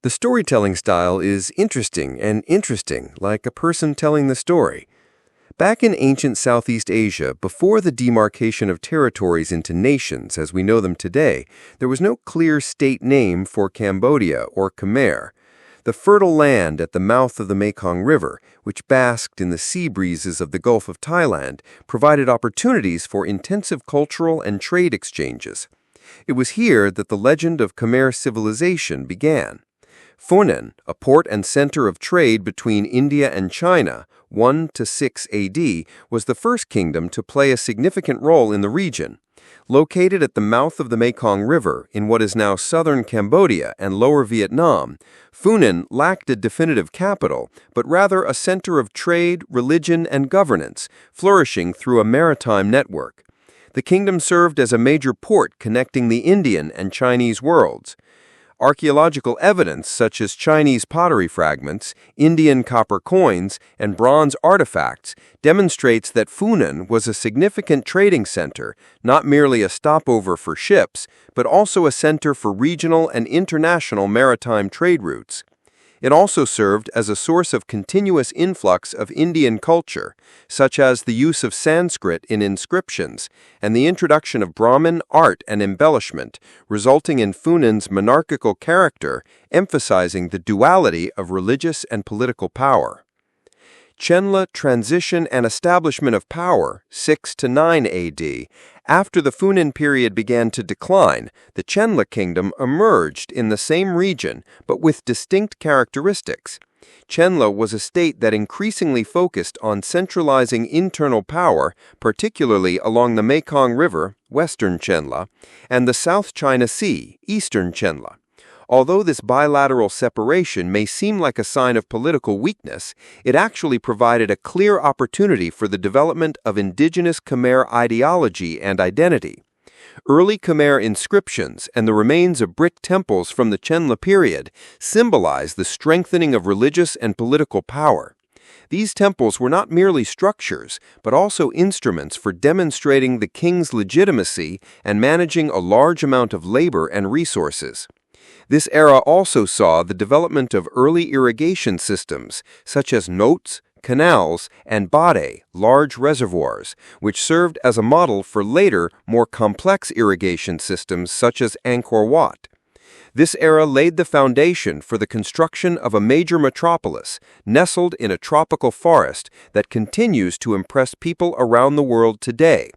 The storytelling style is interesting, like a person telling the story. Back in ancient Southeast Asia, before the demarcation of territories into nations as we know them today, there was no clear state name for Cambodia or Khmer. The fertile land at the mouth of the Mekong River, which basked in the sea breezes of the Gulf of Thailand, provided opportunities for intensive cultural and trade exchanges. It was here that the legend of Khmer civilization began. Funan, a port and center of trade between India and China, 1 to 6 AD, was the first kingdom to play a significant role in the region. Located at the mouth of the Mekong River in what is now southern Cambodia and lower Vietnam, Funan lacked a definitive capital, but rather a center of trade, religion, and governance, flourishing through a maritime network. The kingdom served as a major port connecting the Indian and Chinese worlds. Archaeological evidence such as Chinese pottery fragments, Indian copper coins, and bronze artifacts demonstrates that Funan was a significant trading center, not merely a stopover for ships, but also a center for regional and international maritime trade routes. It also served as a source of continuous influx of Indian culture, such as the use of Sanskrit in inscriptions and the introduction of Brahmin art and embellishment, resulting in Funan's monarchical character, emphasizing the duality of religious and political power. Chenla transition and establishment of power, 6 to 9 AD. After the Funan period began to decline, the Chenla kingdom emerged in the same region, but with distinct characteristics. Chenla was a state that increasingly focused on centralizing internal power, particularly along the Mekong River, Western Chenla, and the South China Sea, Eastern Chenla. Although this bilateral separation may seem like a sign of political weakness, it actually provided a clear opportunity for the development of indigenous Khmer ideology and identity. Early Khmer inscriptions and the remains of brick temples from the Chenla period symbolize the strengthening of religious and political power. These temples were not merely structures, but also instruments for demonstrating the king's legitimacy and managing a large amount of labor and resources. This era also saw the development of early irrigation systems, such as notes, canals, and bade, large reservoirs, which served as a model for later, more complex irrigation systems such as Angkor Wat. This era laid the foundation for the construction of a major metropolis, nestled in a tropical forest that continues to impress people around the world today.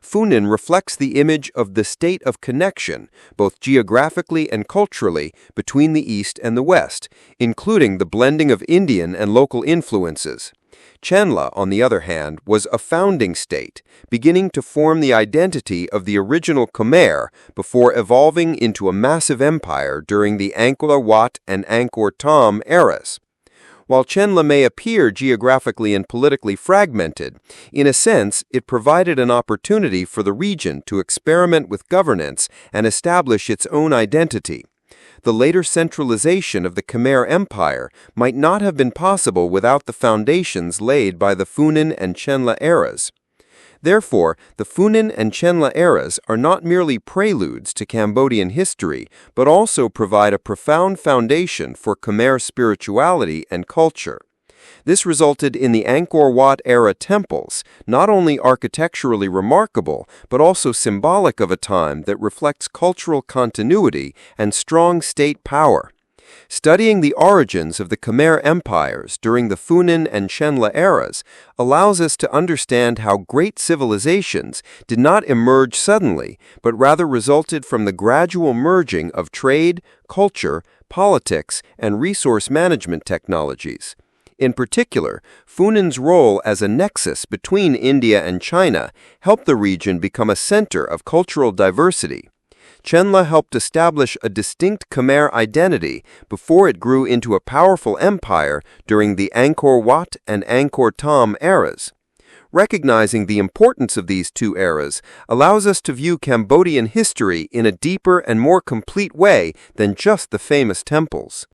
Funan reflects the image of the state of connection, both geographically and culturally, between the East and the West, including the blending of Indian and local influences. Chenla, on the other hand, was a founding state, beginning to form the identity of the original Khmer before evolving into a massive empire during the Angkor Wat and Angkor Thom eras. While Chenla may appear geographically and politically fragmented, in a sense, it provided an opportunity for the region to experiment with governance and establish its own identity. The later centralization of the Khmer Empire might not have been possible without the foundations laid by the Funan and Chenla eras. Therefore, the Funan and Chenla eras are not merely preludes to Cambodian history, but also provide a profound foundation for Khmer spirituality and culture. This resulted in the Angkor Wat era temples, not only architecturally remarkable, but also symbolic of a time that reflects cultural continuity and strong state power. Studying the origins of the Khmer empires during the Funan and Chenla eras allows us to understand how great civilizations did not emerge suddenly, but rather resulted from the gradual merging of trade, culture, politics, and resource management technologies. In particular, Funan's role as a nexus between India and China helped the region become a center of cultural diversity. Chenla helped establish a distinct Khmer identity before it grew into a powerful empire during the Angkor Wat and Angkor Thom eras. Recognizing the importance of these two eras allows us to view Cambodian history in a deeper and more complete way than just the famous temples.